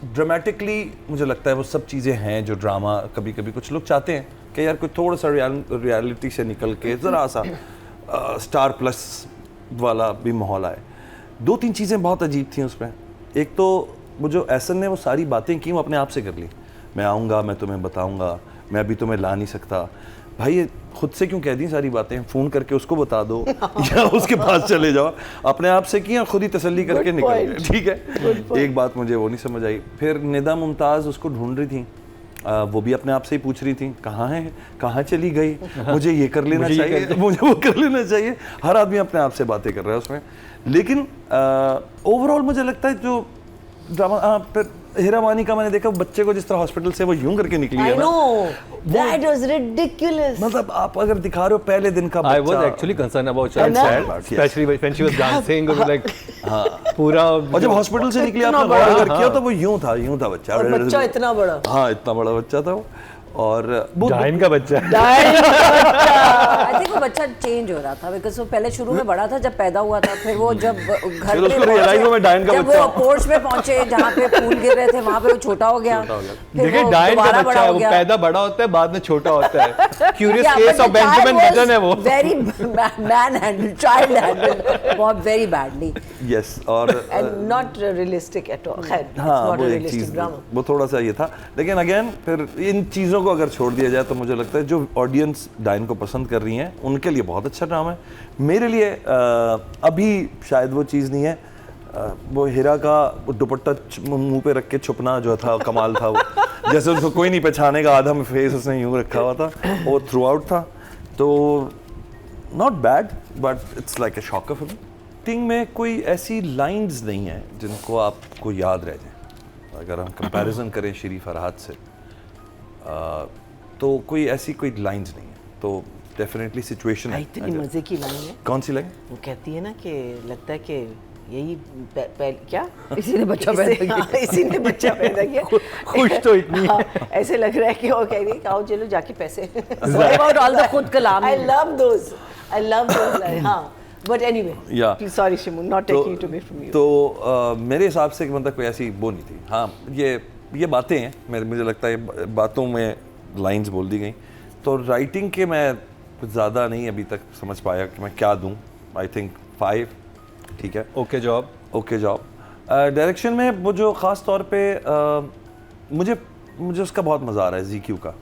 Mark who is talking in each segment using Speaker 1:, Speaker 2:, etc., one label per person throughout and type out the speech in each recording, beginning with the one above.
Speaker 1: Dramatically मुझे लगता है वो सब चीज़ें हैं जो ड्रामा कभी कभी कुछ लोग चाहते हैं कि यार कोई थोड़ा सा रियलिटी से निकल के ज़रा सा स्टार प्लस वाला भी माहौल आए। 2-3 चीज़ें बहुत अजीब थी उसमें। एक तो वो जो एहसन ने वो सारी बातें की वो अपने आप से कर ली, मैं आऊँगा, मैं तुम्हें बताऊँगा, मैं अभी तुम्हें ला नहीं सकता। भाई ये खुद से क्यों कह दी सारी बातें, फ़ोन करके उसको बता दो या उसके पास चले जाओ। अपने आप से किया, खुद ही तसल्ली करके निकल गए, ठीक है। एक बात मुझे वो नहीं समझ आई। फिर निदा मुमताज़ उसको ढूंढ रही थी, वो भी अपने आप से ही पूछ रही थी कहाँ है, कहाँ चली गई, मुझे ये कर लेना चाहिए, मुझे वो कर लेना चाहिए। हर आदमी अपने आप से बातें कर रहा है उसमें। लेकिन ओवरऑल मुझे लगता है जो ड्रामा, फिर हीरा मानी का मैंने देखा बच्चे को जिस तरह हॉस्पिटल से वो यूं करके निकली है ना,
Speaker 2: that was ridiculous.
Speaker 1: मतलब आप अगर दिखा रहे हो पहले दिन का बच्चा,
Speaker 3: I was actually concerned about child sad, especially when she was dancing or like पूरा।
Speaker 1: और जब हॉस्पिटल से निकली आपने गौर अगर किया तो वो यूं था बच्चा,
Speaker 2: और बच्चा इतना बड़ा,
Speaker 1: हाँ इतना बड़ा बच्चा था वो। और
Speaker 3: डाइन का बच्चा,
Speaker 2: आई थिंक वो बच्चा चेंज हो रहा था बिकॉज़ वो पहले शुरू में बड़ा था जब पैदा हुआ था, फिर वो जब घर पे जब वो पोर्च में पहुंचे जहाँ पे फूल गिर रहे थे वहाँ पे वो छोटा हो गया।
Speaker 3: देखिए डाइन का बच्चा है, वो पैदा बड़ा होता है बाद में छोटा होता है। Curious case of Benjamin button है वो,
Speaker 2: very man handle, child handle, बहुत वेरी बैडली।
Speaker 1: यस, और
Speaker 2: नॉट रियलिस्टिक एट ऑल।
Speaker 1: हाँ वो एक चीज़, वो थोड़ा सा ये था। लेकिन अगेन फिर इन चीज़ों को अगर छोड़ दिया जाए तो मुझे लगता है जो ऑडियंस डाइन को पसंद कर रही हैं उनके लिए बहुत अच्छा ड्रामा है। मेरे लिए अभी शायद वो चीज़ नहीं है, वो हीरा का दुपट्टा मुंह पे रख के छुपना जो था कमाल था। वो जैसे उसको कोई नहीं पहचानेगा, आधा में फेस उसने यूँ रखा हुआ था, वो थ्रू आउट था। तो not bad but it's like a shocker film. Acting में कोई ऐसी लाइंस नहीं है जिनको आपको याद रह जाए। अगर हम कंपैरिजन करें शरीफ फरहाद से तो कोई ऐसी कोई लाइंस नहीं है। तो डेफिनेटली सिचुएशन है।
Speaker 2: इतनी मजे की लाइन है।
Speaker 1: कौन सी लाइन?
Speaker 2: वो कहती है ना कि लगता है कि यही क्या
Speaker 4: इसी ने बच्चा पैदा किया,
Speaker 2: इसी ने बच्चा पैदा किया।
Speaker 3: खुश तो इतनी है।
Speaker 2: ऐसे लग रहा है कि वो कह रही है कि आओ चलो जाके पैसे।
Speaker 4: about all the खुद कलाम।
Speaker 2: I love those lines। हाँ, but anyway, please sorry Shimu, not taking it away from you।
Speaker 1: तो मेरे हिसाब से मतलब कोई ऐसी वो नहीं थी। हाँ ये बातें हैं, मुझे लगता है बातों में लाइंस बोल दी गई। तो राइटिंग के मैं कुछ ज़्यादा नहीं अभी तक समझ पाया कि मैं क्या दूँ। आई थिंक 5 ठीक है, ओके जॉब। डायरेक्शन में वो जो ख़ास तौर पे मुझे उसका बहुत मज़ा आ रहा है, ZQ का।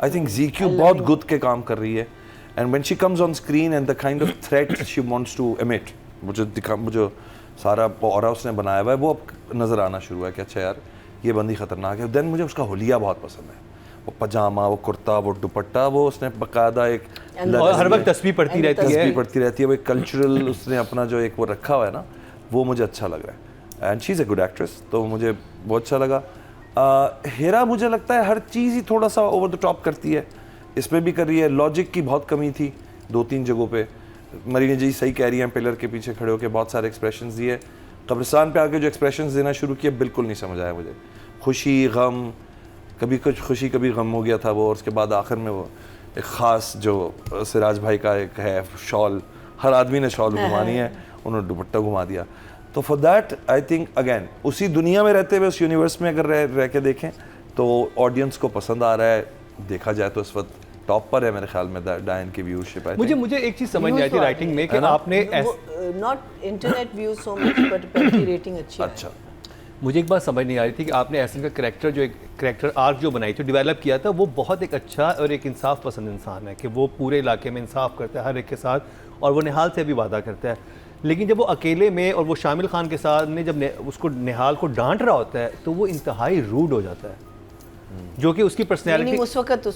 Speaker 1: आई थिंक ZQ बहुत गुद के काम कर रही है। And when she comes on screen and the kind of threat she wants to emit, मुझे सारा ऑरा उसने बनाया हुआ है वो अब नज़र आना शुरू है कि अच्छा यार ये बंदी ख़तरनाक है। देन मुझे उसका हुलिया बहुत पसंद है, वो पजामा, वो कुर्ता, वो दुपट्टा, वो उसने बाकायदा एक
Speaker 3: हर वक्त तस्वीर पढ़ती रहती है। वो एक कल्चरल उसने अपना जो एक वो रखा हुआ है ना, वो मुझे अच्छा लग रहा है। And she is a good actress, तो मुझे बहुत अच्छा लगा। हीरा मुझे लगता है हर चीज़ ही थोड़ा सा ओवर द टॉप करती है, इसमें भी कर रही है। लॉजिक की बहुत कमी थी 2-3 जगहों पे। मरीना जी सही कह रही हैं, पिलर के पीछे खड़े होकर बहुत सारे एक्सप्रेशंस दिए। कब्रिस्तान पे आके जो एक्सप्रेशंस देना शुरू किए बिल्कुल नहीं समझ आया मुझे। खुशी, गम, कभी कुछ खुशी कभी गम हो गया था वो। और उसके बाद आखिर में वो एक ख़ास जो सिराज भाई का एक है शॉल, हर आदमी ने शॉल घुमानी है, उन्होंने दुपट्टा घुमा दिया। तो for that I think again उसी दुनिया में रहते हुए उस यूनिवर्स में अगर रह के देखें तो ऑडियंस को पसंद आ रहा है। देखा जाए तो इस वक्त टॉप पर है मेरे ख्याल में डायन की व्यूअरशिप। मुझे एक चीज़ समझ नहीं आई थी राइटिंग में कि आपने
Speaker 2: not internet views so much but पेटी रेटिंग अच्छी है।
Speaker 1: अच्छा,
Speaker 3: मुझे एक बात समझ नहीं आ रही थी कि आपने एहसन का कैरेक्टर जो एक कैरेक्टर आर्क जो बनाई थी, डेवलप किया था, वो बहुत एक अच्छा और एक इंसाफ पसंद इंसान है कि वो पूरे इलाके में इंसाफ करता है हर एक के साथ, और वो निहाल से भी वादा करता है। लेकिन जब वो अकेले में और वो शामिल खान के साथ में जब उसको निहाल को डांट रहा होता है तो वो इंतहाई रूड हो जाता है, जो कि उसकी पर्सनैलिटी
Speaker 2: उस वक्त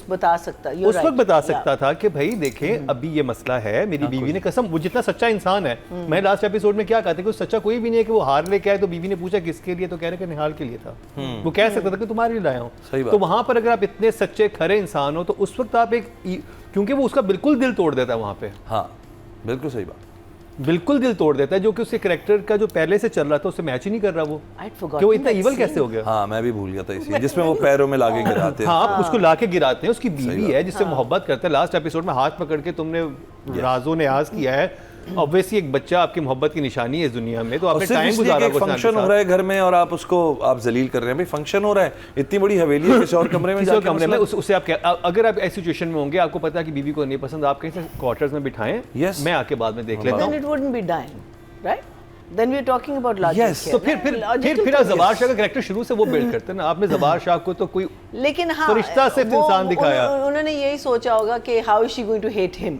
Speaker 2: बता सकता
Speaker 3: था कि भाई देखें अभी ये मसला है, मेरी बीवी ने कसम, वो जितना सच्चा इंसान है, मैं लास्ट एपिसोड में क्या कहते कि सच्चा कोई भी नहीं है कि वो हार लेके आए तो बीवी ने पूछा किसके लिए, तो कह रहे कि निहाल के लिए था। वो कह सकता था कि तुम्हारे लिए लाया हूँ। तो वहां पर अगर आप इतने सच्चे खरे इंसान हो तो उस वक्त आप एक, क्योंकि वो उसका बिल्कुल दिल तोड़ देता है वहां पे।
Speaker 1: हाँ बिल्कुल सही बात,
Speaker 3: बिल्कुल दिल तोड़ देता है, जो कि उसके कैरेक्टर का जो पहले से चल रहा था उससे मैच ही नहीं कर रहा वो, कि वो इतना इवल कैसे हो गया।
Speaker 1: हाँ मैं भी भूल गया था इसी, जिसमें वो पैरों में लाके गिराते हैं।
Speaker 3: हाँ उसको लाके गिराते हैं, उसकी बीवी है जिससे मोहब्बत करता है। लास्ट एपिसोड में हाथ पकड़ के तुमने राजो ने आज किया है
Speaker 5: ऑब्वियसली एक बच्चा आपकी मोहब्बत की निशानी है इस दुनिया में, तो
Speaker 3: और
Speaker 5: आपने
Speaker 3: सिर्फ
Speaker 5: टाइम
Speaker 3: इसलिए
Speaker 5: गुजारा
Speaker 3: कि एक फंक्शन हो रहा है घर में और आप उसको आप जलील कर रहे हैं, भाई फंक्शन हो रहा है, इतनी बड़ी हवेली है, किसी और कमरे में
Speaker 5: किसी और
Speaker 3: जाके
Speaker 5: कमरे में
Speaker 3: मसला-
Speaker 5: उससे आप अगर आप ऐसी सिचुएशन में होंगे, आपको पता है कि बीवी को नहीं पसंद, आप कहीं से क्वार्टर्स में बिठाएं,
Speaker 3: Yes.
Speaker 5: मैं आके बाद में देख लेता
Speaker 4: Then
Speaker 5: हूँ।
Speaker 4: it wouldn't be dying, right? Then we're talking about logic
Speaker 3: Yes.
Speaker 4: here,
Speaker 5: तो
Speaker 4: ना?
Speaker 5: फिर
Speaker 4: Logical
Speaker 5: आप
Speaker 4: thing
Speaker 5: जबार
Speaker 4: is-
Speaker 5: शाह का कैरेक्टर शुरू से वो बिल्ड करते हैं ना, आपने जबार शाह को तो कोई
Speaker 4: लेकिन हाँ
Speaker 5: फरिश्ता सिर्फ इंसान दिखाया।
Speaker 4: उन्होंने यही सोचा होगा कि how is she going to hate him,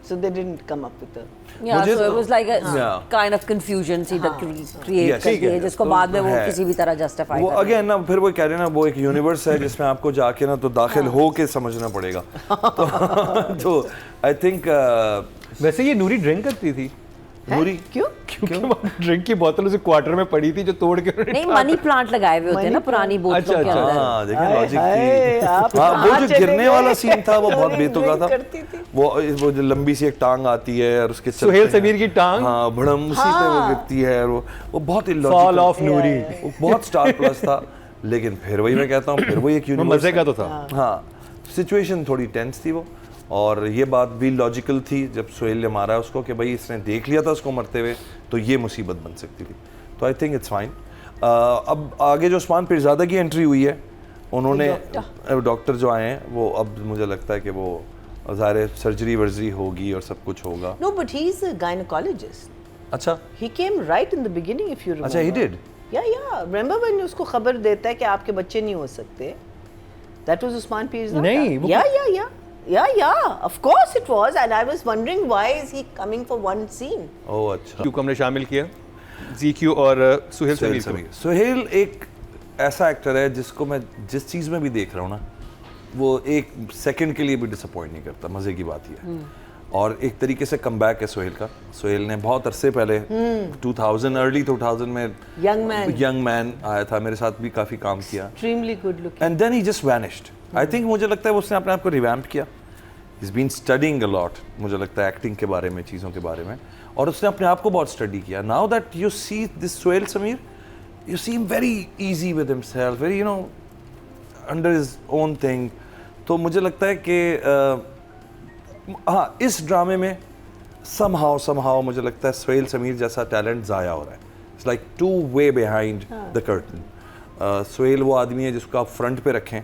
Speaker 4: so they didn't come up with
Speaker 2: Yeah,
Speaker 3: मुझे
Speaker 2: so it
Speaker 3: तो-
Speaker 2: was like a
Speaker 3: Yeah.
Speaker 2: kind of confusion सी that create
Speaker 3: Yes,
Speaker 2: करती है, जिसको बाद में वो
Speaker 3: है।
Speaker 2: किसी भी तरह justify
Speaker 3: वो
Speaker 2: कर रहे हैं।
Speaker 3: अगेन ना फिर वो कह रहे हैं ना, वो एक यूनिवर्स है जिसमें आपको जाके ना तो दाखिल हो के समझना पड़ेगा। तो आई थिंक
Speaker 5: वैसे ये नूरी ड्रिंक करती थी
Speaker 3: नूरी
Speaker 4: क्यों?
Speaker 5: क्योंकि ड्रिंक की बोतल उसे क्वार्टर में पड़ी थी जो तोड़ के उन्होंने
Speaker 2: नहीं, मनी प्लांट लगाए हुए होते हैं ना पुरानी बोतलों
Speaker 5: अच्छा,
Speaker 2: के
Speaker 5: अच्छा।
Speaker 2: अंदर।
Speaker 3: हाँ देखिए
Speaker 4: हाय,
Speaker 3: लॉजिक
Speaker 4: हाय,
Speaker 3: थी।
Speaker 4: आप
Speaker 3: हाँ वो
Speaker 4: कहाँ
Speaker 3: जो
Speaker 4: चले
Speaker 3: गिरने
Speaker 4: गए?
Speaker 3: वाला सीन था वो बहुत
Speaker 4: नूरी
Speaker 3: बेतुका
Speaker 4: drink
Speaker 3: था।
Speaker 4: करती थी।
Speaker 3: वो जो लंबी सी एक टांग आती है और उसके चलते
Speaker 5: सुहेल
Speaker 3: हैं।
Speaker 5: समीर की टांग?
Speaker 3: हाँ भड़म उसी पे वो गिरती है और वो बहुत ही
Speaker 5: फॉल ऑफ नूरी
Speaker 3: वो बहुत स्टार प्लस था, लेकिन फिर वही मैं कहता हूँ फिर वो एक
Speaker 5: वो
Speaker 3: यूनिवर्स
Speaker 5: मजे का तो था।
Speaker 3: हाँ सिचुएशन थोड़ी टेंस थी वो, और ये बात भी लॉजिकल थी जब सोहेल ने मारा उसको कि भाई इसने देख लिया था उसको मरते हुए, तो ये मुसीबत बन सकती थी। तो आई थिंक इट्स फाइन। अब आगे जो उस्मान पीरज़ादा की एंट्री हुई है, उन्होंने डॉक्टर जो आए हैं वो अब मुझे लगता है कि वो ज़ाहिर सर्जरी वर्जरी होगी और सब कुछ होगा।
Speaker 4: No, but he's a gynecologist.
Speaker 3: अच्छा
Speaker 4: He came right in the beginning, if you remember.
Speaker 3: अच्छा, he did?
Speaker 4: Yeah. Remember when उसको खबर देता है कि आपके बच्चे नहीं हो सकते? That was Usman Pirzada.
Speaker 5: नहीं, वो-
Speaker 4: Yeah. Of course it was, and I was wondering why is he coming for one scene?
Speaker 3: ओह अच्छा।
Speaker 5: क्यों को हमने शामिल किया ZQ और सुहेल
Speaker 3: सोहेल
Speaker 5: समीर
Speaker 3: समीर सोहेल एक ऐसा एक्टर है जिसको मैं जिस चीज़ में भी देख रहा हूँ ना, वो एक सेकंड के लिए भी डिसअपॉइंट नहीं करता। मज़े की बात ये है। और एक तरीके से कमबैक है सोहेल का। सोहेल ने बहुत अरसे पहले 2000 अर्ली 2000 में
Speaker 4: Young man.
Speaker 3: आया था, मेरे साथ भी काफ़ी काम किया,
Speaker 4: Extremely good looking.
Speaker 3: And then he just vanished. I think मुझे लगता है उसने अपने आप को रिवैम्प किया। Is been studying a lot, मुझे लगता है एक्टिंग के बारे में, चीज़ों के बारे में, और उसने अपने आप को बहुत स्टडी किया। Now that you see this Sohail Sameer, you seem very easy with himself, very under his own thing। तो मुझे लगता है कि हाँ इस ड्रामे में somehow मुझे लगता है सोहेल समीर जैसा टैलेंट ज़ाया हो रहा है। It's like two way behind the curtain. Sohail वो आदमी है जिसको आप फ्रंट पे रखें,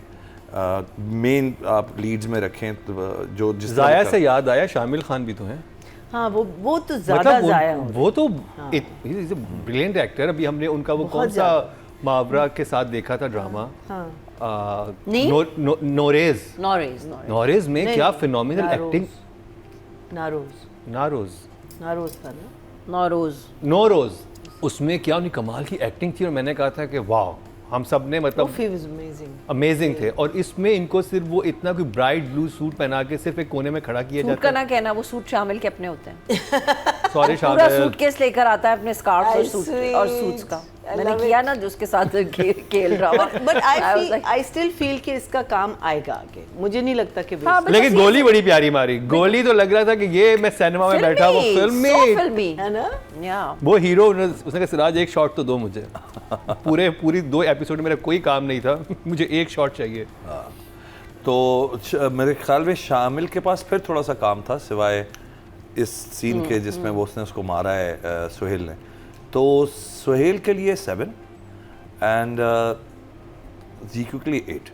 Speaker 3: मेन आप लीड्स में रखें, तो जो जिस तरह
Speaker 5: जाया
Speaker 3: का-
Speaker 5: से याद आया शामिल खान भी तो हैं।
Speaker 4: हाँ वो तो ज्यादा जाया हो।
Speaker 5: वो तो ब्रिलियंट एक्टर। अभी हमने उनका वो कौन सा मावरा के साथ देखा था ड्रामा,
Speaker 2: नहीं?
Speaker 5: नोरेज। नोरेज में
Speaker 4: नहीं,
Speaker 5: क्या
Speaker 4: नहीं,
Speaker 5: फिनोमिनल
Speaker 4: नारोज।
Speaker 5: एक्टिंग।
Speaker 4: नारोज
Speaker 5: नारोज
Speaker 4: था ना।
Speaker 5: नोरोज उसमें क्या उनकी कमाल की एक्टिंग थी, और मैंने कहा था कि वाह, हम सब ने मतलब
Speaker 4: He was amazing.
Speaker 5: अमेजिंग थे। और इसमें इनको सिर्फ वो इतना कोई ब्राइट ब्लू सूट पहना के सिर्फ एक कोने में खड़ा किया
Speaker 2: सूट का
Speaker 5: जाता
Speaker 2: ना कहना, वो सूट शामिल के अपने होते हैं।
Speaker 5: है। सॉरी
Speaker 2: पूरा
Speaker 5: शामिल।
Speaker 2: सूटकेस लेकर आता है अपने स्कार्फ और
Speaker 4: I
Speaker 2: सूट
Speaker 4: sweet.
Speaker 2: और सूट्स का।
Speaker 4: I
Speaker 2: मैंने
Speaker 4: love
Speaker 2: किया ना जो उसके साथ खेल रहा हुआ।
Speaker 4: But
Speaker 2: I was like,
Speaker 4: I still feel कि इसका काम आएगा आगे। मुझे नहीं लगता कि
Speaker 2: हाँ,
Speaker 4: waste
Speaker 5: लेकिन गोली बड़ी प्यारी मारी। गोली तो लग रहा था कि ये मैं सिनेमा में बैठा वो फिल्म
Speaker 2: so
Speaker 5: में
Speaker 2: filmy।
Speaker 4: है ना।
Speaker 2: Yeah।
Speaker 5: वो हीरो उसने कहा सिराज एक शॉट तो दो मुझे। पूरी 2 एपिसोड में मेरा कोई काम नहीं था, मुझे एक शॉट चाहिए।
Speaker 3: तो मेरे ख्याल में शामिल के पास फिर थोड़ा सा काम था सिवाय इस सीन के जिसमें वो उसने उसको मारा है सोहेल ने। तो सोहेल के लिए 7 एंड ZQ के लिए 8।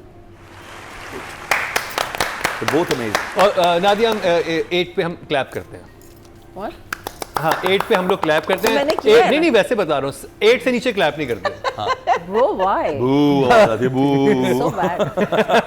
Speaker 3: तो बोथ अमेजिंग।
Speaker 5: और नादिया 8 पे हम क्लैप करते हैं।
Speaker 2: What?
Speaker 5: हाँ 8 पे हम लोग क्लैप करते हैं।
Speaker 2: मैंने किया है
Speaker 5: नहीं
Speaker 2: ना।
Speaker 5: वैसे बता रहा हूँ, 8 से नीचे क्लैप नहीं करते।
Speaker 2: Bro, why?
Speaker 3: बू आवाज आती है, बू।
Speaker 2: So bad।